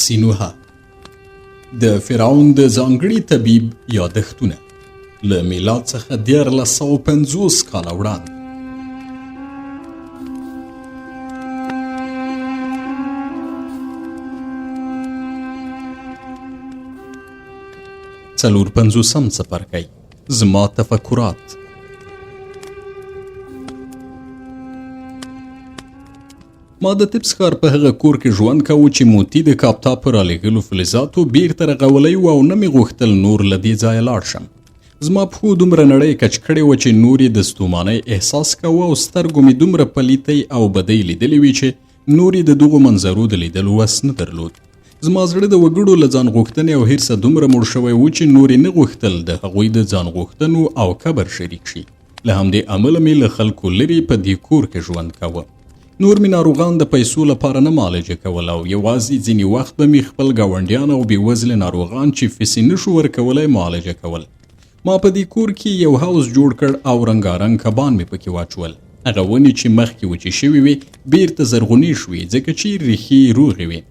سینوها د فرعون د ځانګړي طبیب یادښتونه له میلاد څخه 1450 کاله وړاندې. څلور پنځوسم څپرکی زما تفکرات. ما د تبس ښار په هغه کور کې ژوند کاوه چې موتی د کاپتا په رالېږلو فلزاتو بیرته رغولی و او نه مې غوښتل نور له دې ځایه لاړ شم. زما پښو دومره نړۍ کچ کړې وه چې نور یې د ستومانۍ احساس کوه او سترګو مې دومره پلیتۍ او بدۍ لیدلې وې چې نور یې د دغو منظرو د لیدلو وس نه درلود. زما زړه د وګړو له ځان غوښتنې او حرصه دومره مړ شوی و چې نور یې نه غوښتل د هغوی د ځان غوښتنو او کبر شریک شي. له همدې امله مې له خلکو لرې په دې کور کې ژوند کاوه. نور مې ناروغان د پیسو لپاره نه معالجه کول او یوازې ځینې وخت به مې خپل ګاونډیان او بېوزله ناروغان چې فیس یې نشو ورکولی معالجه کول. ما په دې کور کې یو هاوس جوړ کړ او رنګارنګ کبان مې پکې واچول. هغه ونې چې مخکې وچې شوې وې بیرته زرغونې شوې ځکه چې ریښې یې روغې وې.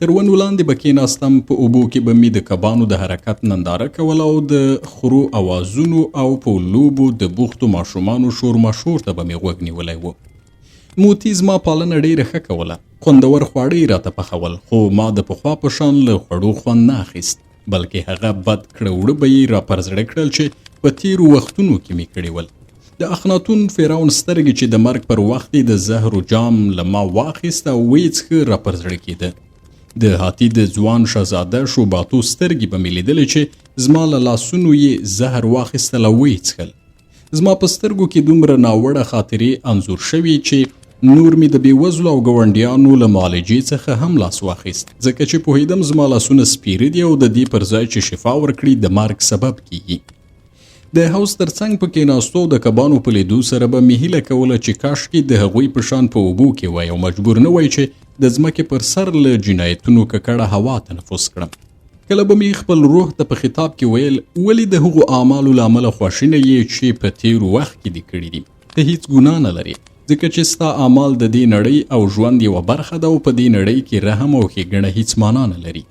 تر ونو لاندې به کېناستم، په اوبو کې به مې د کبانو د حرکت ننداره کول او د خرو اوازونو او په لوبو د بوختو ماشومانو شور ماشور ته به مې غوږ نیولی و. موتی زما پالنه ډېره ښه کوله. خوندور خواړه یې راته پخول، خو ما د پخوا په شان له خوړو خوند نه اخیست، بلکې هغه بد کړه وړه به یې راپرزړه کړل چې په تیرو وختونو کې مې کړي ول. د اخناتون فرعون سترګې چې د مرګ پر وخت یې د زهرو جام له ما واخیست او ویې څښه راپرزړه کېده. د هاتي د ځوان شهزاده شوباتو سترګې به مې لیدلې چې زما له لاسونو یې زهر واخیستل او ویې څښل. زما په سترګو کې دومره ناوړه خاطرې انځور شوي چې نور مې د بېوزلو او ګاونډیانو له معالجې څخه هم لاس واخیست، ځکه چې پوهېدم زما لاسونه سپیره دي او د دې پر ځای چې شفا ورکړي د مرګ سبب کیږي. د هوس تر څنګ په کېناستو د کبانو په لیدو سره به مې هیله کوله چې کاشکې د هغوی په شان په اوبو کې وای او مجبور نه وای چې د ځمکې پر سر له جنایتونو ککړه هوا تنفس کړم. کله به مې خپل روح ته په خطاب کې ویل ولې د هغو اعمالو له امله خواشینه یې چې په تېرو وخت کې دې کړي دي. ته هیڅ ګناه نه لرې، ځکه چې ستا اعمال د دې نړۍ او ژوند یوه برخه ده او په دې نړۍ کې رحم او ښېګڼه هیڅ معنا نه لري.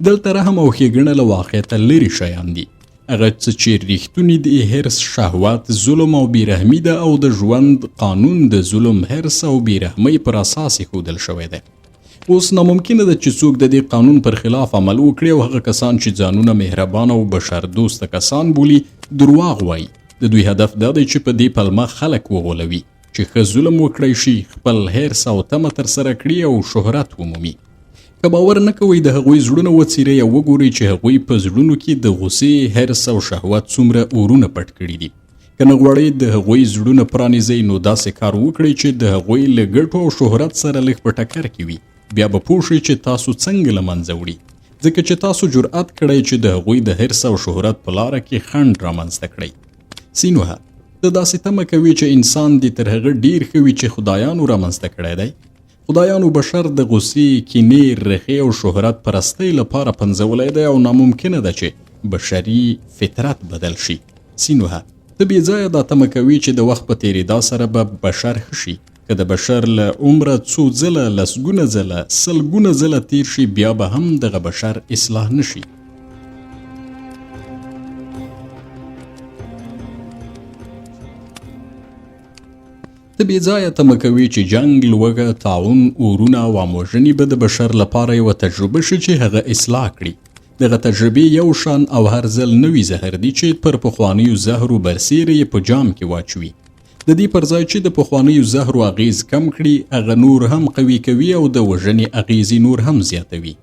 دلته رحم او ښېګڼه له واقعیته لرې شیان دي. هغه څه چې ریښتونی د حرص، شهوت، ظلم او بېرحمي ده او د ژوند قانون د ظلم، حرص او بېرحمۍ پر اساس ایښودل شوی دی. اوس ناممکنه ده چې څوک د دې قانون پر خلاف عمل وکړي او هغه کسان چې ځانونه مهربان او بشر دوسته کسان بولي درواغ وایي. د دوی هدف دا دی چې په دې پلمه خلک وغولوي چې ښه ظلم وکړی شي، خپل حرص او تمه ترسره کړي او شهرت ومومي. که باور نه کوئ د هغوی زړونه وڅیرئ او وګورئ چې هغوی په زړونو کې د غصې، حرص او شهوت څومره اورونه پټ کړي دي. که نه غواړئ د هغوی زړونه پرانیزئ نو داسې کار وکړئ چې د هغوی له ګټو او شهرت سره لږ په ټکر کې وي. بیا به پوه شئ چې تاسو څنګه له منځه وړي، ځکه چې تاسو جرأت کړئ چې د هغوی د حرص او شهرت په لاره کې خنډ رامنځته کړئ. سینوها ته داسې تمه کوي چې انسان دې تر هغه ډیر ښه وي چې خدایانو رامنځته کړی دی. خدایانو بشر د غصې، کینې، رخې او شهرت پرستۍ لپاره پنځولی دی او ناممکنه ده چې بشري فطرت بدل شي. سینوها ته بې ځایه دا تمه کوي چې د وخت په تېرېدا سره به بشر ښه شي. که د بشر له عمره څو ځله، لسګونه ځله، سلګونه ځله تیر شي بیا به هم دغه بشر اصلاح نه شي. ته بې ځایه تمه کوي چې جنګ، لوږه، طاعون، اورونه او اموژنې به د بشر لپاره یوه تجربه شي چې هغه اصلاح کړي. دغه تجربې یو شان او هر ځل نوي زهر دي چې پر پخوانیو زهرو برسیره یې په جام کې واچوي. د دې پر ځای چې د پخوانیو زهرو اغیز کم کړي، هغه نور هم قوي کوي او د وژنې اغیزې نور هم زیاتوي.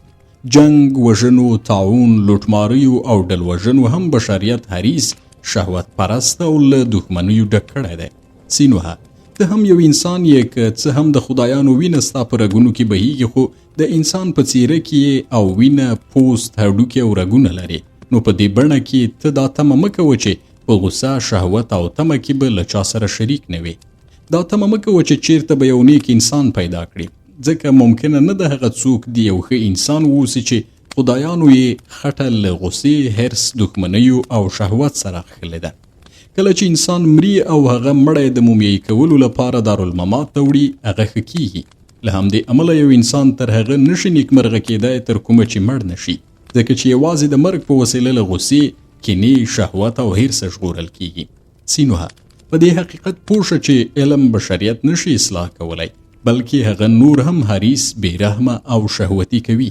جنګ، وژنو، طاعون، لوټماریو او ډلوژنو هم بشریت حریص، شهوت پرست او له دښمنیو ډک کړی دی. سینوها ته هم یو انسان یې، که څه هم د خدایانو وینه ستا په رګونو کې بهیږي، خو د انسان په څیره کې او وینه، پوست، هډوکي او رګونه لري. نو په دې بڼه کې ته دا تمه مه کوه چې په غوسه، شهوت او تمه کې به له چا سره شریک نه وي. دا تمه مه کوه چې چیرته به یو نیک انسان پیدا کړي، ځکه ممکنه نه ده هغه څوک د یو ښه انسان واوسي چې خدایانو یې خټه له غوسې، حرص، دښمنیو او شهوت سره خښلې ده. کله چې انسان مري او هغه مړی د مومیایي کولو لپاره دارالممات ته وړي، هغه ښه کیږي. له همدې امله یو انسان تر هغه نشي نیکمرغه کېدای تر کومه چې مړ نشي، ځکه چې یوازې د مرګ په وسیله له غصې، کینې، شهوت او حرص ژغورل کیږي. سینوها په دې حقیقت پوه شه چې علم بشریت نشي اصلاح کولای، بلکې هغه نور هم حریص، بېرحمه او شهوتي کوي.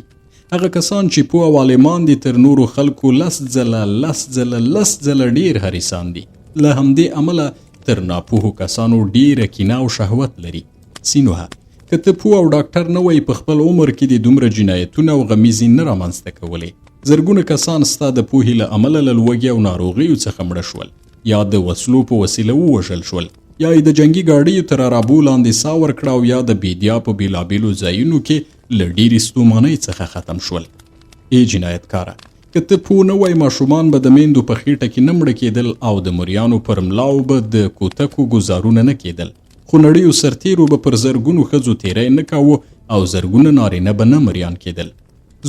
هغه کسان چې پوه او عالمان دي تر نورو خلکو 10 ځله ډیر حریصان دي. له همدې امله تر ناپوهو کسانو ډیره کینه او شهوت لري. سینوها که ته پوه او ډاکټر نه وای، په خپل عمر کې د دومره جنایتونه او غمیزې نه رامنځته کولی. زرګونه کسان ستا د پوهې له امله له لوږې او ناروغیو څخه مړه شول، یا د وسلو په وسیله ووژل شول، یا د جنگي ګاډیو تر عرابو لاندې ساه ورکړه، او یا د بیدیا په بېلابېلو ځایونو کې له ډېرې ستومانۍ څخه ختم شول. ای جنایتکاره، که ته پوه نه وای، ماشومان به د میندو په خېټه کې نه مړه کېدل او د مریانو پر ملاو به د کوتکو ګزارونه نه کېدل، خو نړیو سرتیرو به پر زرګونو ښځو تیری نه کاوه او زرګونه نارینه به نه مریان کېدل.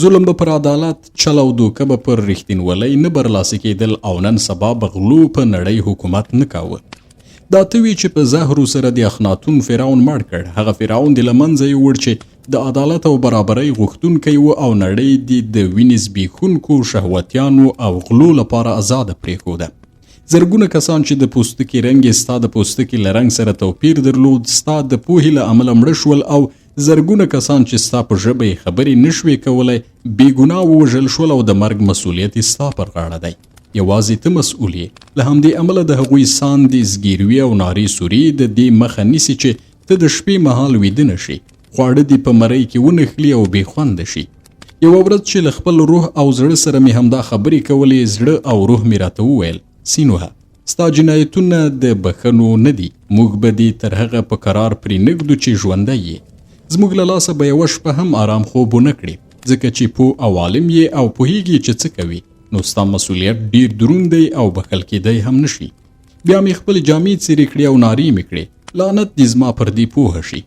ظلم به پر عدالت، چل او دوکه به پر رښتینولۍ نه برلاسه کېدل او نن سبا به غلو په نړۍ حکومت نه کاوه. دا ته وی چې په زهرو سره د اخناتون فرعون مړ کړ. هغه فرعون د له منځه یوړ چې د عدالت او برابرۍ غوښتونکی و او نړۍ د وینې زبېښونکو شهوتیانو او غلو لپاره آزاده پرېښوده. زرګونه کسان چې د پوستکي رنګ یې ستا د پوستکي له رنګ سره توپیر درلود، ستا د پوهې له امله مړه شول، او زرګونه کسان چې ستا په ژبه یې خبرې نشوې کولی بېګناه ووژل شول، او د مرګ مسؤلیت یې ستا پر غاړه دی. یوازې ته مسؤل یې. له همدې امله د هغوی ساندې، زګیروي او نارې سوري د دې مخه نیسي چې ته د شپې مهال ویده نه شي، خواړه دې په مرۍ کې ونښلي او بې خونده شي. یوه ورځ چې له خپل روح او زړه سره مې همدا خبرې کولې، زړه او روح مې راته وویل: سینوها، ستا جنایتونه د بخښنو نه دي. موږ به دې تر هغه په قرار پرې نږدو چې ژوندی یې. زموږ له لاسه به یوه شپه هم آرام خوب ونه کړې، ځکه چې پوه او عالم یې او پوهیږي چې څه کوي، نو ستا مسؤلیت ډیر دروند دی او بخښل کېدی هم نشي. بیا مې خپلې جامې څیرې کړې او نارې مې کړې: لعنت دې زما پر دې پوهه شي.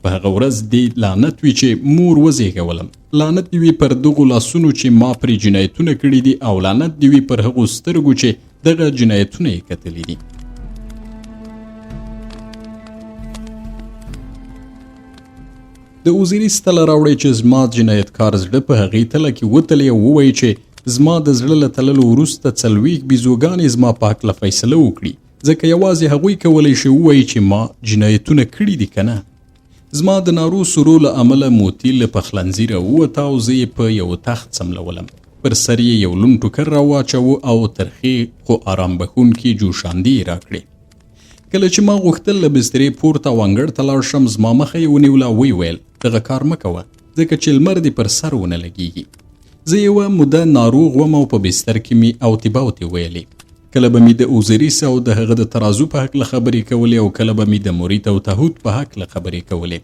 په هغه ورځ دې لعنت وي چې مور وزېږولم، لعنت دې وي پر دغو لاسونو چې ما پرې جنایتونه کړي دي، او لعنت دې وي پر هغو سترګو چې دغه جنایتونه یې کتلي دي. د اوزیریس تله راوړی چې زما جنایتکار زړه په هغې تله کې وتلی او ووایي چې زما د زړه له تللو وروسته 40 بیزوګانې زما په هکله فیصله وکړي، ځکه یوازې هغوی کولی شي ووایي چې ما جنایتونه کړي دي که نه. زما د نارو سرو له امله موتی له پخلنځیره ووته او زه یې په یو تخت څملولم. پر سر یې یو لوند ټوکر راواچوه او ترخې خو آرام بخونکې جوشاندې یې راکړې. کله چې ما غوښتل له بسترې پورته او انګړ ته لاړ شم، زما مخه یې ونیوله او ویې ویل: دغه کار مه کوه، ځکه چې لمر دې پر سر ونه لګېږي. زه یوه موده ناروغ وم او په بستر کې مې اوتې ویلې. کله به مې د اوزریس او د هغه د ترازو په هکله خبرې کولې، او کله به مې د موریت او تهود په هکله خبرې کولې.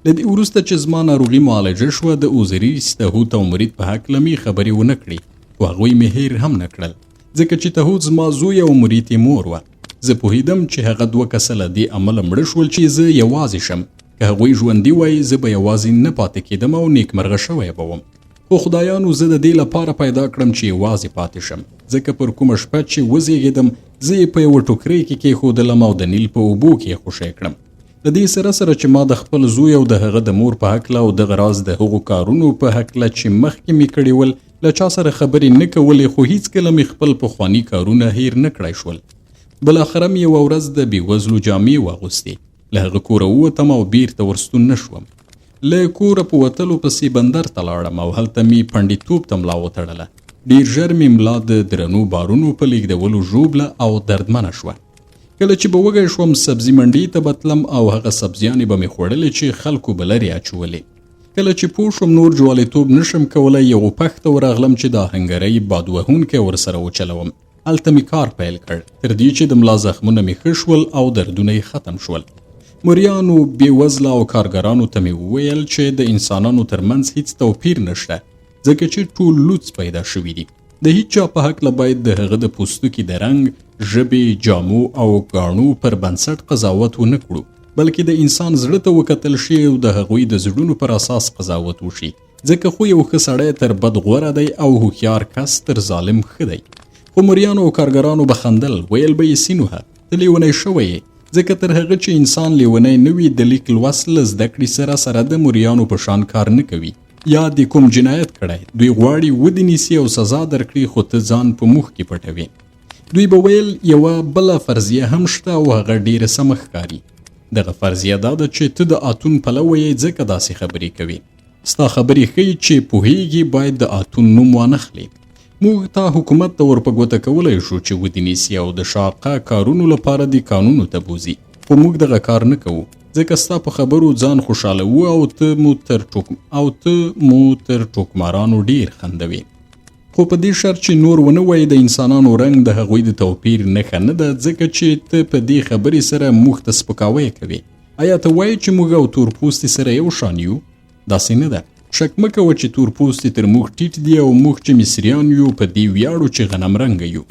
له دې وروسته چې زما ناروغي معالجه شوه، د اوزریس، تهود او موریت په هکله مې خبرې ونه کړې، خو هغوی مې هیر هم نه کړل، ځکه چې تهود زما زوی او موریت یې مور وه. زه پوهېدم چې هغه 2 کسه له دې امله مړه شول چې زه یوازې شم. که هغوی ژوندي وای، زه به یوازې نه پاتې کېدم او نیکمرغه شوی به وم. خو خدایانو زه د دې لپاره پیدا کړم چې یوازې پاتې شم، ځکه پر کومه شپه چې وزېږېدم، زه یې په یوه ټوکرۍ کې کېښودلم او د نیل په اوبو کې یې خوشی کړم. د دې سره چې ما د خپل زوی او د هغه د مور په هکله او دغه راز د هغو کارونو په هکله چې مخکې مې کړي ول، له چا سره خبرې نه کولې، خو هیڅکله مې خپل پخواني کارونه هیر نه کړی شول. بالاخره مې یوه ورځ د بېوزلو جامې واغوستې. له هغه کوره ووتم او بیرته ورستون نه شوم. له کوره په وتلو پسې بندر ته لاړم او هلته مې پنډیتوب ته ملا وتړله. ډېر ژر مې ملا د درنو بارونو په لیږدولو ژوبله او دردمنه شوه. کله چې به وږی شوم، سبزي منډۍ ته به تلم او هغه سبزیانې به مې خوړلې چې خلکو به لرې اچولې. کله چې پوه شوم نور جواليتوب نشم کولی، یو پخ ته ورغلم چې د آهنګرۍ باد وهونکی ورسره وچلوم. هلته مې کار پیل کړ، تر دې چې د ملا زخمونه مې ښه شول او دردونه یې ختم شول. مریانو، بېوزله او کارګرانو ته مې وویل چې د انسانانو ترمنځ هیڅ توپیر نشته، ځکه چې ټول لوڅ پیدا شوي دي. د هیچ چا په هکله باید د هغه د پوستکي د رنګ، ژبې، جامو او ګاڼو پر بنسټ قضاوت ونه کړو، بلکې د انسان زړه ته وکتل شي او د هغوی د زړونو پر اساس قضاوت وشي، ځکه خو یو ښه سړی تر بد غوره دی او هوښیار کس تر ظالم ښه دی. خو مریانو او کارګرانو به خندل، ویل به یې: سینوها، ته لیونی شوی یې، ځکه تر هغه چې انسان لیونی نه وي د لیک لوست له زده کړې سره د موریانو په شان کار نه کوي یا د کوم جنایت کړی دوی غواړي ودې نیسي او سزا درکړي خو ته ځان په موخ کې پټوي. دوی به ویل یوه بله فرضیه هم شته او هغه ډیره سمه ښکاري. دغه فرضیه دا ده چې ته د اتون پلوی یې ځکه داسې خبرې کوي. ستا خبرې ښیي چې پوهیږي باید د اتون نوم وانخلي. موږ تا حکومت ته ورپه ګوته کولی شو چې ودې نیسي او د شاقه کارونو لپاره د قانونو ته بوزي، خو موږ دغه کار نه کوو ځکه ستا په خبرو ځان خوشحالوو او ته مو تر ټوکمارانو ډیر خندوي. خو په دې شرط چې نور ونه وایي د انسانانو رنګ د هغوی د توپیر نښه نه ده، ځکه چې ته په دې خبرې سره موږ ته سپکاوی کوي. آیا ته وایي چې موږ او تورپوستي سره یو شان یو؟ داسې نه ده. شک مه کوه چې تورپوستي تر موږ ټیټ دي او موږ چې مصریان یو په دې ویاړو چې غنم رنګه یو.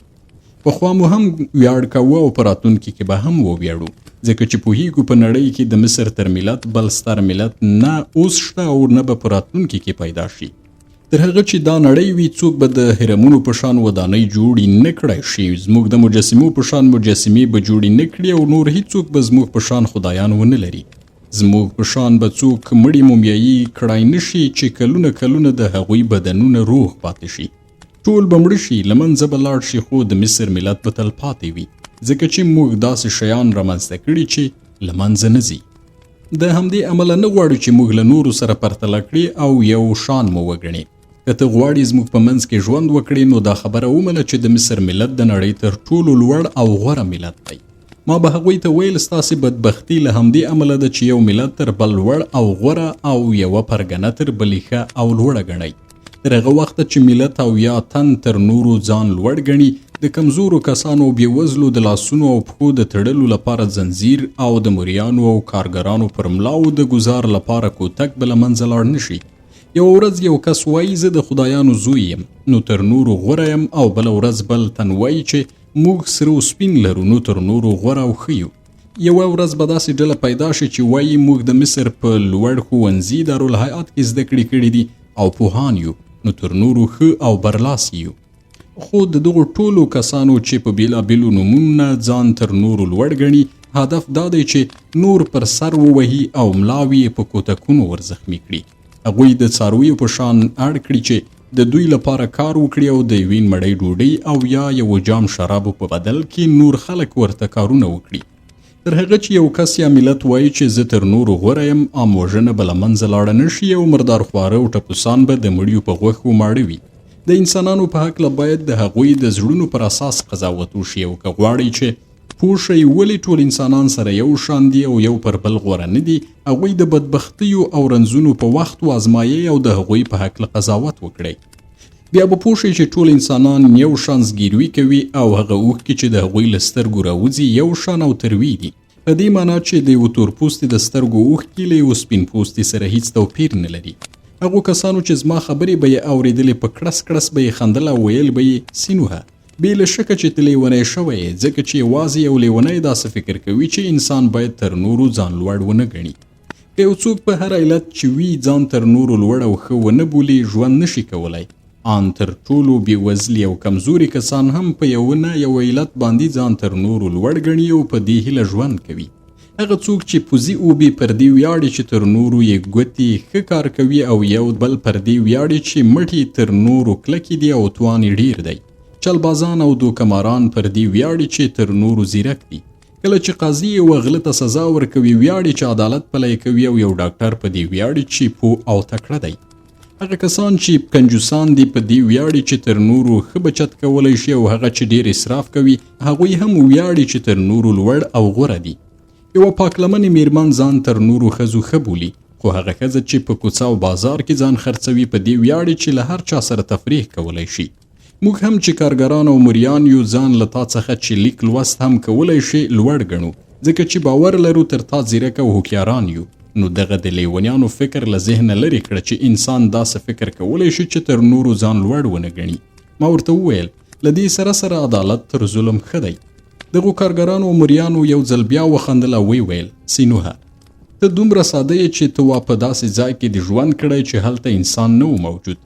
پخوا مو هم ویاړ کوو او په راتلونکي کې به هم وویاړو، ځکه چې پوهیږو په نړۍ کې د مصر تر ملت بل ستر ملت نه اوس شته او نه به په راتلونکي کې پیدا شي. تر هغه چې دا نړۍ وي څوک به د هرمونو په شان ودانۍ جوړې نه کړی شي، زموږ د مجسمو په شان مجسمې به جوړې نه کړي او نور هیڅوک به زموږ په شان خدایان ونه لري. زموږ په شان به څوک مړي مومیایي کړای نه شي چې کلونه د هغوی بدنونه روغ پاتې شي. ټول به مړه شي، له منځه به لاړ شي، خو د مصر ملت به تل پاتې وي، ځکه چې موږ داسې شیان رامنځته کړي چې له منځه نه ځي. د همدې امله نه غواړو چې موږ له نورو سره پرتله کړي او یو شان مو وګڼي. که ته غواړې زموږ په منځ کې ژوند وکړې نو دا خبره ومنه چې د مصر ملت د نړۍ تر ټولو لوړ او غوره ملت دی. ما به هغوی ته ویل ستاسې بدبختي له همدې امله ده چې یو ملت تر بل لوړ او غوره او یوه پرګنه تر بلې ښه او لوړه ګڼئ. تر هغه وخته چې ملت او یا تن تر نورو ځان لوړ ګڼي، د کمزورو کسانو او بېوزلو د لاسونو او پښو د تړلو لپاره زنځیر او د موریانو او کارګرانو پر ملاو د ګزار لپاره کوتک به له منځه لاړ نه شي. یو ورځ یو کس وایي زه د خدایانو زوی یم، نو تر نورو غوره یم، او بله ورځ بل تن وایي چې موږ سره او سپین لرو، نو تر نورو غوره او ښه یو. یوه ورځ به داسې ډله پیدا شي چې وایي موږ د مصر په لوړ ښوونځي دارالحیات کې زده کړې کړي دي او پوهان یو، نو تر نورو ښه او برلاسي یو. خو د دغو ټولو کسانو چې په بېلابېلو نومونو ځان تر نورو لوړ ګڼي، هدف دا دی چې نور پر سر ووهي او ملاوي په کوتکونو ورزخمي کړي. هغوی د څارویو په شان اړ کړي چې د دوی لپاره کار وکړي او د یوې مړۍ ډوډۍ او یا یو جام شرابو په بدل کې نور خلک ورته کارونه وکړي. تر هغه چې یو کس یا ملت وایي چې زه تر نورو غوره یم، عام وژنه به له منځه لاړه نه شي او مردار خواره او ټپوسان به د مړیو په غوښو ماړه وي. د انسانانو په هکله باید د هغوی د زړونو پر اساس قضاوت وشي، او که غواړئ چې پوه شئ ولې ټول انسانان سره یو شان دي او یو پر بل غوره نه دي، هغوی د بدبختیو او رنځونو په وخت وازمایئ او د هغوی په هکله قضاوت وکړئ. بیا به پوه شئ چې ټول انسانان یو شان زګیروي کوي او هغه اوښکې چې د هغوی له سترګو راوځي یو شان او تروي دي، په دې معنا چې د یو تورپوستي د سترګو اوښکې له یو سپین پوستي سره هیڅ توپیر نه لري. هغو کسانو چې زما خبرې به یې اورېدلې په کړس کړس به یې خندل او ویل به یې سینوهه، بې له شکه چې ته لیونی شوی یې، ځکه چې یوازې یو لیونی داسې فکر کوي چې انسان باید تر نورو ځان لوړ ونه ګڼي. که یو څوک په هر علت چې وي ځان تر نورو لوړ او ښه ونه بولي، ژوند نشي کولی. ان تر ټولو بېوزلي او کمزوري کسان هم په یو نه یو علت باندې ځان تر نورو لوړ ګڼي او په دې هیله ژوند کوي. هغه څوک چې پوزي اوبي پر دې ویاړي چې تر نورو یې ګوتې ښه کار کوي، او یو بل پر دې ویاړي چې مټې تر نورو کلکې دي او توان یې ډیر دی. چلبازان او دوکماران پر دې ویاړي چې تر نورو زیرک دي. کله چې قاضي یوه غله ته سزا ورکوي ویاړي چې عدالت پلی کوي، او یو ډاکټر په دې ویاړي چې پوه او تکړه دی. هغه کسان چې کنجوسان دي په دې ویاړي چې تر نورو ښه بچت کولی شي، او هغه چې ډیر اسراف کوي هغوی هم ویاړي چې تر نورو لوړ او غوره دي. یوه پاکلمنې میرمن ځان تر نورو ښځو ښه بولي، خو هغه ښځه چې په کوڅه او بازار کې ځان خرڅوي په دې ویاړي چې له هر چا سره تفریح کولی شي. موږ هم چې کارګران او مریان یو ځان له تا څخه چې لیک لوست هم کولی شي لوړ ګڼو، ځکه چې باور لرو تر تا ځیرک او هوښیاران یو. نو دغه د لیونیانو فکر له ذهنه لرې کړه چې انسان داسې فکر کولی شي چې تر نورو ځان لوړ ونه ګڼي. ما ورته وویل له دې سره سره عدالت تر ظلم ښه دی. دغو کارګرانو او مریانو یو ځل بیا وخندل او ویل سینوهه، ته دومره ساده یې چې ته وا په داسې ځای کې د ژوند کړی چې هلته انسان نه و موجود.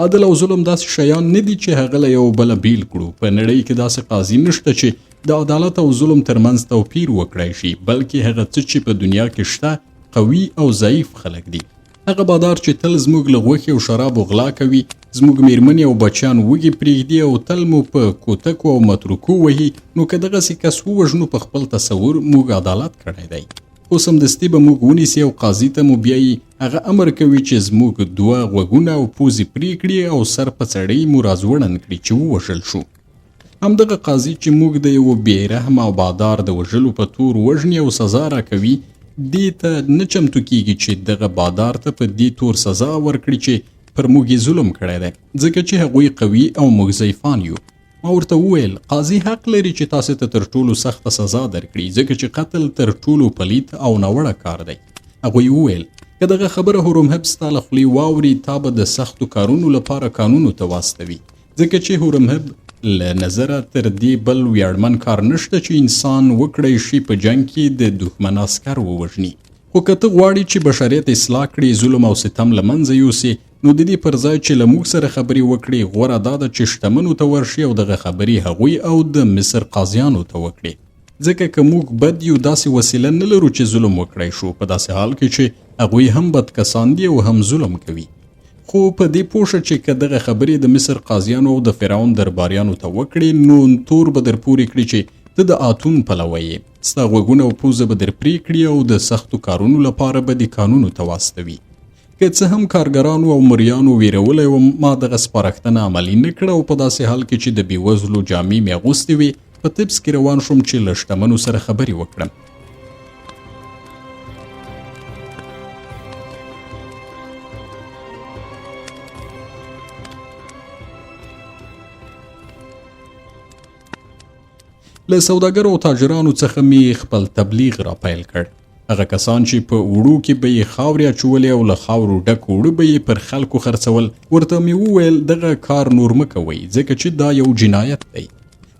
عدل او ظلم داسې شیان نه دي چې هغه له یو بله بیل کړو. په نړۍ کې داسې قاضي نشته چې د عدالت او ظلم ترمنځ توپیر وکړای شي، بلکې هغه څه چې په دنیا کې شته قوي او ضعیف خلک دي. هغه بادار چې تل زموږ له غوښې او شرابو غلا کوي، زموږ میرمنې او بچیان وږي پرېږدي او تل مو په کوتکو او متروکو وهي، نو که دغسې کس ووژنو په خپل تصور موږ عدالت کړی دی. خو سمدستي به موږ ونیسي او قاضي ته مو بیایي. هغه امر کوي چې زموږ 2 غوږونه او پوزې پرې کړي او سر په څړۍ مو راځوړند کړي چې ووژل شو. همدغه قاضي چې موږ د یو بېرحمه او بادار د وژلو په تور وژني او سزا راکوي، دې ته نه چمتو کیږي چې دغه بادار ته په دې تور سزا ورکړي چې پر موږ یې ظلم کړی دی، ځکه چې هغوی قوي او موږ ضعیفان یو. ما ورته وویل قاضي حق لري چې تاسو ته تر ټولو سخته سزا درکړي، ځکه چې قتل تر ټولو پلید او ناوړه کار دی. هغوی وویل که دغه خبره هورمهب ستا له خولې واوري، تا به د سختو کارونو لپاره قانونو ته واستوي، ځکه چې هورمهب له نظره تر دې بل ویاړمن کار نشته چې انسان وکړی شي په جنگ کې د دښمن عسکر ووژني. خو که ته غواړي چې بشریت اصلاح کړي، ظلم او ستم له منځه یوسي، نو د دې پر ځای چې له موږ سره خبرې وکړي، غوره دا ده چې شتمنو ته ورشي او دغه خبرې هغوی او د مصر قاضیانو ته وکړي، ځکه که موږ بد یو داسې وسیله نه لرو چې ظلم وکړی شو، په داسې حال کې چې هغوی هم بد کسان دي او هم ظلم کوي. خو په دې پوه شه چې که دغه خبرې د مصر قاضیانو او د فرعون درباریانو ته وکړي، نو تور به در پورې کړي چې ته د آتون پلوی یې، ستا غوږونه او پوزه به در پرې کړي او د سختو کارونو لپاره به د قانونو ته واستوي. که څه هم کارګرانو او مریانو ویرولی وم، ما دغه سپارښتنه عملي نه کړه او په داسې حال کې چې د بېوزلو جامې مې اغوستې وې، په طبس کې روان شوم چې له شتمنو سره خبرې وکړم. له سوداګرو او تاجرانو څخه مې خپل تبلیغ را پیل کړ. هغه کسان چې په اوړو کې به یې خاورې اچولې او له خاورو ډک اوړه به یې پر خلکو خرڅول، ورته مې وویل دغه کار نور مه کوئ، ځکه چې دا یو جنایت دی.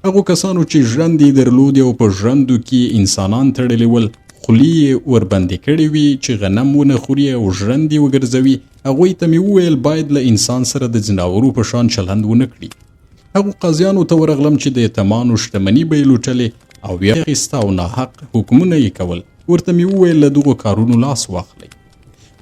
هغو کسانو چې ژرندې درلودې او په ژرندو کې انسانان تړلي ول، خولې یې وربندې کړې وي چې غنم ونه خوري او ژرندې وګرځوي، هغوی ته مې وویل باید له انسان سره د ځناورو په شان چلند ونه کړي. هغو قاضیانو ته ورغلم چې د یتیمانو شتمني به یې لوټلې او ویې اخیسته او ناحق حکمونه یې کول. ورته مې وویل له دغو کارونو لاس واخلئ.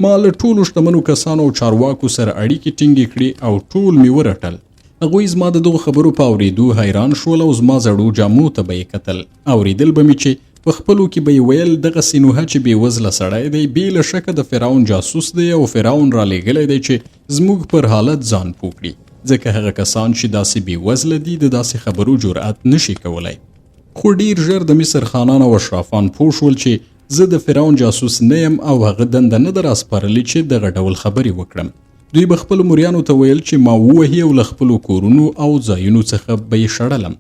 ما له ټولو شتمنو کسانو او چارواکو سره اړیکې ټینګې کړې او ټول مې ورټل. هغوی زما د دغو خبرو په اورېدو حیران شول او زما زړو جامو ته به یې کتل. اورېدل به مې چې په خپلو کې به یې ویل دغسې نوحه چې بېوزله سړی دی، بې له شکه د فرعون جاسوس دی او فرعون را لېږلی دی چې زموږ پر حالت ځان پوه کړي، ځکه هغه کسان چې داسې بېوزله دي د داسې خبرو جرأت نشي کولی. خو ډیر ژر د مصر خانان او اشرافان پوه شول چې زه د فرعون جاسوس نه یم او هغه دنده نه ده راسپارلې چې دغه ډول خبرې وکړم. دوی به خپلو مریانو ته ویل چې ما ووهي او له خپلو کورونو او ځایونو څخه به یې شړلم.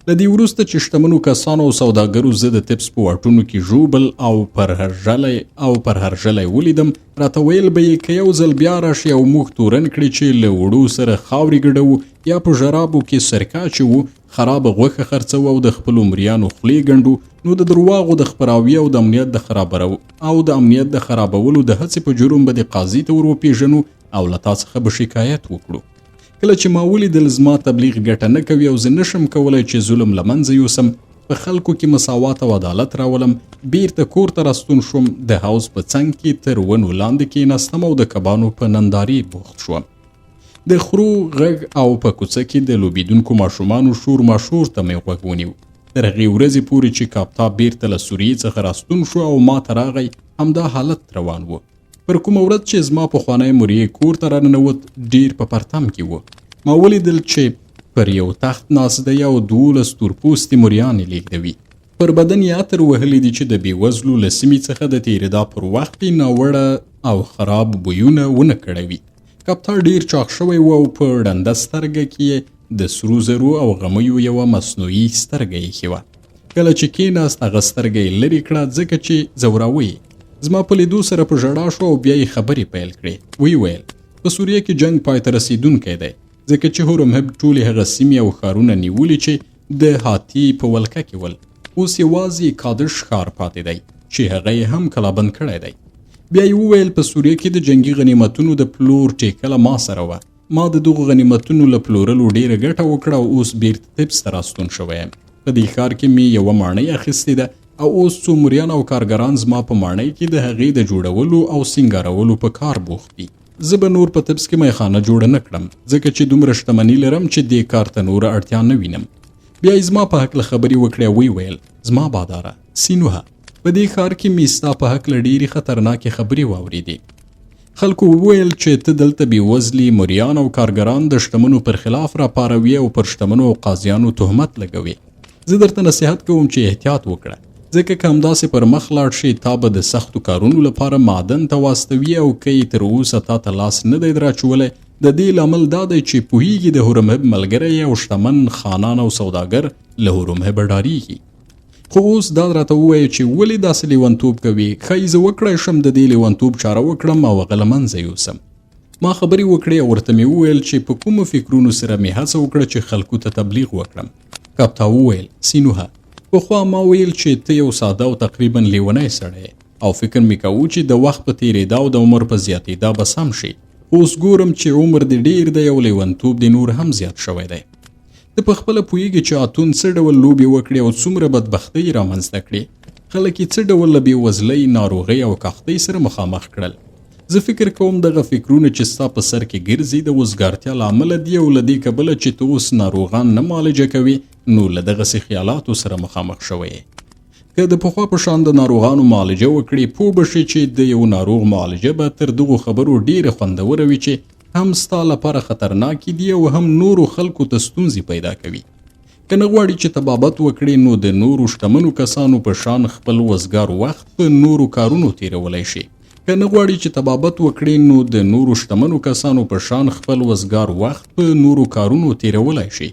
له دې وروسته چې شتمنو کسانو او سوداګرو زه د طبس په واټونو کې ژوبل او پرهرژلی ولیدم، راته ویل به یې که یو ځل بیا راشي او موږ تورن کړي چې له وړو سره خاورې ګډوو یا په ژرابو کې سرکه اچوو، خرابه غوښه خرڅوو او د خپلو مریانو خولې ګنډو، نو د درواغو د خپراوي او د امنیت د خرابولو د هڅې په جرم به د قاضي ته ور وپېژنو او له تا څخه به شکایت وکړو. کله چې ما ولیدل زما تبلیغ ګټه نه کوي او زه نشم کولی چې ظلم له منځه یوسم، په خلکو کې مساوات او عدالت راولم، بیرته کور ته راستون شوم، د حوض په څنګ کې تر ونو لاندې کېناستم او د کبانو په نندارې بوخت شوم. د خرو غږ او په کوڅه کې د لوبېدونکو ماشومانو شور ماشور ته مې غوږ ونیو. تر هغې ورځې پورې چې کاپتا بیرته له سوریې څخه راستون شو او ما ته راغی، همدا حالت روان و. پر کومه ورځ چې زما پخوانی مریی کور ته راننوت، ډیر په پرتم کې و. ما ولیدل چې پر یو تخت ناست دی او 12 تورپوستې مریانې لیږدوي. پر بدن یې عطر وهلی دي چې د بېوزلو له سیمې څخه د تېرېدا پر وخت یې ناوړه او خراب بویونه ونه کړوي. کپتا ډیر چاق شوی و او په ړنده سترګه کې د سرو زرو او غمیو یوه مصنوعي سترګه ایښې وه. کله چې کېناست هغه سترګه یې لرې کړه ځکه چې ځوراوه یې. زما په لیدو سره په ژړا شو او بیا یې خبرې پیل کړې. ویې ویل په سوریه کې جنګ پای ته رسېدونکی دی، ځکه چې هورمهب ټولې هغه سیمې او ښارونه نیولي چې د هاتي په ولکه کې ول. اوس یوازې کادش ښار پاتې دی چې هغه یې هم کلابند کړی دی. بیا یې وویل په سوریه کې د جنګي غنیمتونو د پلور ټیکله ما سره وه. ما د دغو غنیمتونو له پلورلو ډیره ګټه وکړه او اوس بیرته طبس ته راستون شوی یم. په دې ښار کې مې یوه ماڼۍ اخیستې ده او اوس څو مریان او کارګران زما په ماڼۍ کې د هغې د جوړولو او سینګارولو په کار بوخت دي. زه به نور په طبس کې میخانه جوړه نه کړم ځکه چې دومره شتمني لرم چې دې کار ته نوره اړتیا نه وینم. بیا یې زما په هکله خبرې وکړې او ویې ویل زما باداره سینوهه په دې ښار کې مې ستا په هکله ډېرې خطرناکې خبرې واورېدې. خلکو وویل چې ته دلته بېوزلي مریان او کارګران د شتمنو پر خلاف راپاروي او پر شتمنو او قاضیانو تهمت لګوي. زه درته نصیحت کوم چې احتیاط وکړه ځکه که همداسې پر مخ لاړ شي تا به د سختو کارونو لپاره معدن ته واستوي او که یې تر اوسه تا ته لاس نه دی دراچولی د دې لامل دا دی چې پوهیږي د هورمهب ملګری او شتمن خانان او سوداګر له هورمهبه ډارېږي. خو اوس دا راته ووایه چې ولې داسې لیونتوب کوي؟ ښایي زه وکړی شم د دې لیونتوب چاره وکړم او هغه له منځه یوسم. ما خبرې وکړې او ورته مې وویل چې په کومو فکرونو سره مې هڅه وکړه چې خلکو ته تبلیغ وکړم. کاپتا وویل سینوهه پخوا ما ویل چې ته یو ساده او تقریبا لیونی سړی او فکر مې کوو چې د وخت په تېرېدا او د عمر په زیاتېدا به سم شي. اوس ګورم چې عمر دې ډېر دی او لیونتوب دې نور هم زیات شوی دی. ته په خپله پوهېږي چې اتون څه ډول لوبې وکړې او څومره بدبختۍ رامنځته کړې. خلک یې څه ډول له بېوزلۍ ناروغۍ او کښتۍ سره مخامخ کړل. زه فکر کوم دغه فکرونه چې ستا په سر کې ګرځي د وزګارتیا له امله دي او له دې کبله چې ته اوس ناروغان نه معالجه کوي نو له دغسې خیالاتو سره مخامخ شوی یې. که د پخوا په شان د ناروغانو معالجه وکړې پوه به شې چې د یو ناروغ معالجه به تر دغو خبرو ډېره خوندوره وي چې هم ستا لپاره خطرناکې دي او هم نورو خلکو ته ستونزې پیدا کوي. که نه غواړي چې طبابت وکړې نو د نورو شتمنو کسانو په شان خپل وزګار وخت په نورو کارونو تیرولی شي. که نه غواړي چې طبابت وکړې نو د نورو شتمنو کسانو په شان خپل وزګار وخت په نورو کارونو تیرولی شي.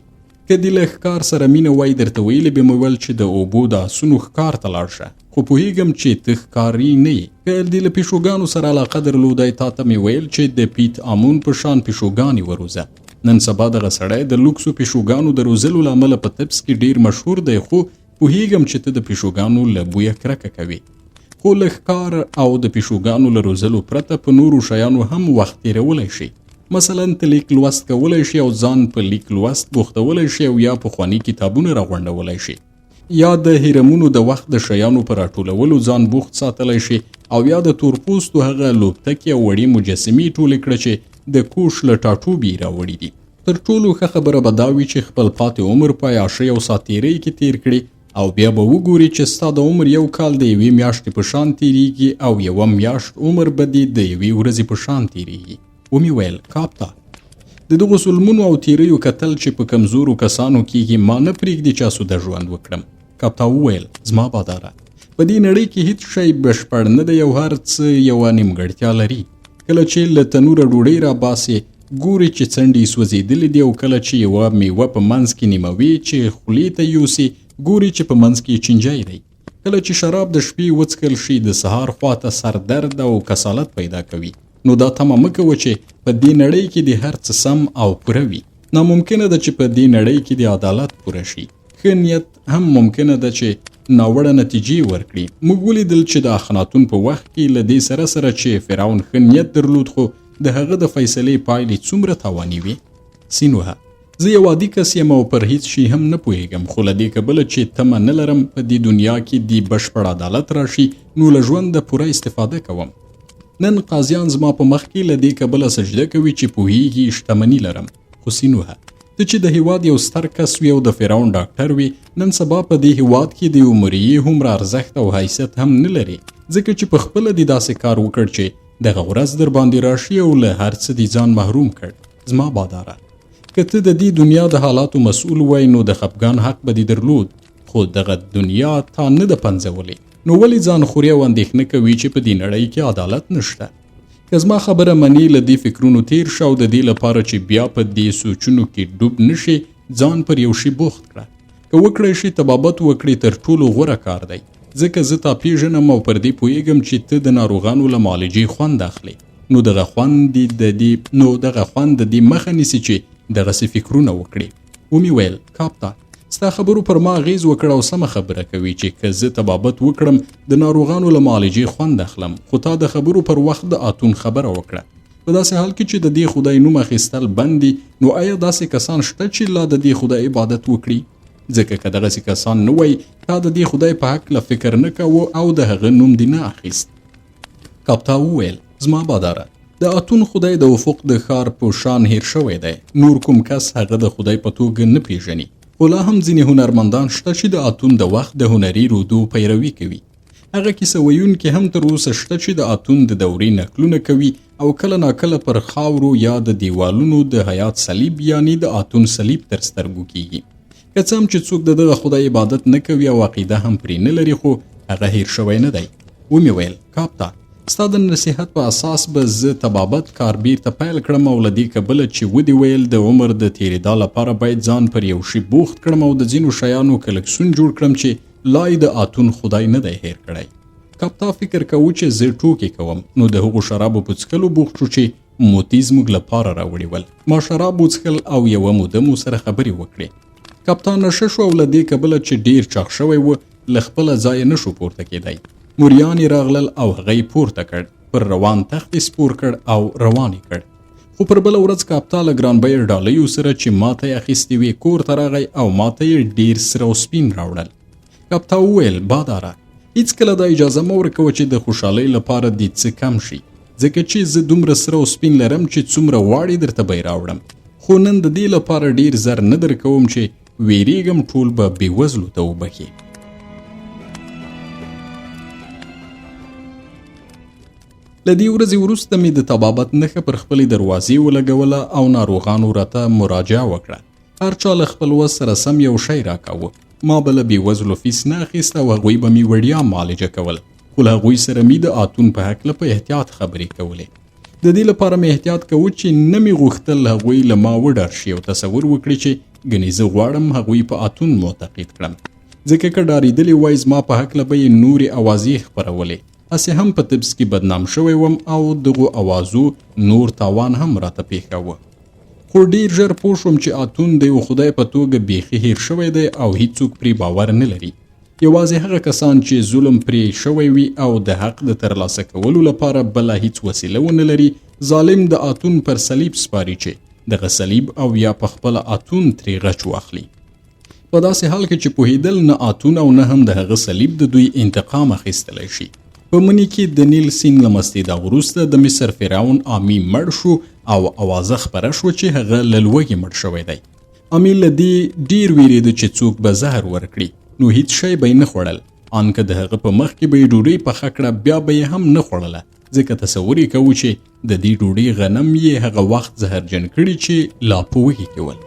که دې له ښکار سره مینه وای درته ویلې به مې ویل چې د اوبو د آسونو ښکار ته لاړ شه خو پوهېږم چې ته ښکاري نه یې. که دې له پیشوګانو سره علاقه درلودی تا ته مې ویل چې د پیت امون په شان پیشوګانې وروزه. نن سبا دغه سړی د لوکسو پیشوګانو د روزلو له امله په طبس کې ډېر مشهور دی خو پوهېږم چې ته د پیشوګانو له بویه کرکه کوي. خو له ښکار او د پیشوګانو له روزلو پرته په نورو شیانو هم وخت تېرولی شي. مثلا ته لیک لوست کولی شي او ځان په لیک لوست بوختولی شي او یا پخواني کتابونه راغونډولی شي یا د هرمونو د وخت د شیانو په راټولولو ځان بوخت ساتلی شي او یا د تورپوستو هغه لوبتکې او وړې مجسمې ټولې کړه چې د کوش له ټاټوبي راوړي دي. تر ټولو ښه خبره به دا وي چې خپل پاتې عمر په عیاشۍ او ساتېرۍ کې تیر کړي او بیا به وګوري چې ستا د عمر یو کال د یوې میاشتې په شان تیریږي او یوه میاشت عمر به دې د یوې ورځې په شان تیریږي. ومې ویل کاپتا د دغو ظلمونو او تیریو کتل چې په کمزورو کسانو کېږي ما نه پرېږدي چې آسوده ژوند وکړم. کاپتا وویل زما باداره په دې نړۍ کې هیڅ شی بشپړ نه دی او هر څه یوه نیمګړتیا لري. کله چې له تنوره ډوډۍ راباسې ګوري چې څنډې یې سوځېدلې دي او کله چې یوه میوه په منځ کې نیموي چې خولې ته یوسي ګوري چې په منځ کې یې چینجی دی. کله چې شراب د شپې وڅښل شي د سهار خواته سردرد او کسالت پیدا کوي نو دا تمه مه کوه چې په دې نړۍ کې د هر څه سم او پوره وي. ناممکنه ده چې په دې نړۍ کې د عدالت پوره شي. ښه نیت هم ممکنه ده چې ناوړه نتیجې ورکړي. موږ ولیدل چې د اخناتون په وخت کې له دې سره سره چې فرعون ښه نیت درلود خو د هغه د فیصلې پایلې څومره تاواني وي. سینوهه زه یو عادي کس یم او پر هیڅ شي هم نه پوهېږم خو له دې کبله چې تمه نه لرم په دې دنیا کې د بشپړ عدالت راشي نو له ژونده پوره استفاده کوم. نن قاضیان زما په مخ کې له دې کبله سجده کوي چې پوهېږي شتمني لرم. خو سینوهه ته چې د هیواد یو ستر کس وي او د فرعون ډاکټر وي نن سبا په دې هیواد کې د یو مریې هومره ارزښت او حیثیت هم نه لري ځکه چې په خپله دې داسې کار وکړ چې دغه ورځ در باندې راشي او له هر څه دې ځان محروم کړ. زما باداره که ته د دې دنیا د حالاتو مسؤول وای نو د خفګان حق به دې درلود خو دغه دنیا تا نه ده پنځولې نو ولې ځان خوري او اندېښنه کوي چې په دې نړۍ کې عدالت نشته. که زما خبره منې له دې فکرونو تیر شه او د دې لپاره چې بیا په دې سوچونو کې ډوب نشي ځان پر یو شي بوخت کړه. که وکړی شي طبابت وکړي تر ټولو غوره کار دی ځکه زه تا پیژنم او پر دې پوهېږم چې ته د ناروغانو له معالجې خوند اخلي نو دغه خوند د دې مخه نیسي چې دغسې فکرونه وکړي. ومې ویل کاپتا ستا خبرو پر ما اغېز وکړه او سمه خبره کوي چې که زه طبابت وکړم د ناروغانو له معالجې خوند اخلم خو تا د خبرو پر وخت د اتون خبره وکړه. په داسې حال کې چې د دې خدای نوم اخیستل بند دي نو آیا داسې کسان شته چې لا د دې خدای عبادت وکړي؟ ځکه که دغسې کسان نه وای تا د دې خدای په هکله فکر نه کوه او د هغه نوم دې نه اخیست. کاپتا وویل زما باداره د اتون خدای د افق د ښار په شان هیر شوی دی. نور کوم کس هغه د خدای په توګه نه پیژني. خو لا هم ځینې هنرمندان شته چې د اتون د وخت د هنري رودو پیروي کوي. هغه کیسه ویونکي هم تر اوسه شته چې د اتون د دورې نقلونه کوي او کله ناکله پر خاورو یا د دیوالونو د حیات صلیب یعنی د اتون صلیب تر سترګو کیږي. که څه هم چې څوک د دغه خدای عبادت نه کوي او عقیده هم پرې نه لري خو هغه هیر شوی نه دی. ومې ویل کاپتا ستا د نصیحت په اساس به زه طبابت کار بیرته پیل کړم او له دې کبله چې ودې ویل د عمر د تېرېدا لپاره باید ځان پر یو شي بوخت کړم او د ځینو شیانو کلکسون جوړ کړم چې لای د اتون خدای نه دی هیر کړی. کاپتا فکر کوو چې زه ټوکې کوم نو د هغو شرابو په څښلو بوخت شو چې موتی زموږ لپاره راوړي ول. ما شراب وڅښل او یوه موده مو سره خبرې وکړې. کاپتا نشه شو او له دې کبله چې ډیر چاغ شوی و له خپله ځایه نه شو پورته کېدی. موریان یې راغلل او هغه یې پورته کړ، پر روان تخت یې سپور کړ او روان یې کړ. خو پر بله ورځ کاپتا له ګران بیه ډالیو سره چې ماته یې اخیستې وې کور ته راغی او ماته یې ډیر سره او سپین راوړل. کاپتا وویل باداره هیڅکله دا اجازه مه ورکوه چې د خوشحالۍ لپاره دې څه کم شي، ځکه چې زه دومره سره او سپین لرم چې څومره غواړې درته به یې راوړم. خو نن د دې لپاره ډیر زر نه درکوم چې ویریږم ټول به بېوزلو ته وبخي. له دې ورځې وروسته مې د طبابت نښه پر خپلې دروازې ولګوله او ناروغانو راته مراجعه وکړه. هر چا له خپل وس سره سم یو شی راکاوه. ما به له بېوزلو فیس نه اخیست او هغوی به مې وړیا معالجه کول. خو له هغوی سره مې د اتون په هکله په احتیاط خبرې کولې. د دې لپاره مې احتیاط کوو چې نه مې غوښتل هغوی له ما وډار شي او تصور وکړي چې ګنې زه غواړم هغوی په اتون معتقد کړم. ځکه که ډارېدلې وای زما په هکله به یې نورې اوازې خپرولې. هسې هم په طبس کې بدنام شوی وم او دغو اوازو نور تاوان هم راته پېښاوه. خو ډیر ژر پوه شوم چې اتون د یو خدای په توګه بیخي هیر شوی دی او هیڅوک پرې باور نه لري. یوازې هغه کسان چې ظلم پرې شوی وي او د حق د ترلاسه کولو لپاره بله هیڅ وسیله ونه لري ظالم د اتون پر صلیب سپاري چې دغه صلیب او یا په خپله اتون ترې غچ واخلي. په داسې حال کې چې پوهېدل نه اتون او نه هم د هغه صلیب د دوی انتقام اخیستلی شي. په مني کې د نیل سیند له مستېدا وروسته د مصر فرعون آمی مړ شو او اوازه خپره شوه چې هغه له لوږې مړ شوی دی. آمی له دې ډیر ویرېده چې څوک به زهر ورکړي نو هیڅ شی به یې نه خوړل. ان که د هغه په مخ کې به یې ډوډۍ پخه کړه بیا به یې هم نه خوړله، ځکه تصور یې کوو چې د دې ډوډۍ غنم یې هغه وخت زهرجن کړي چې لا په وږي کې ول.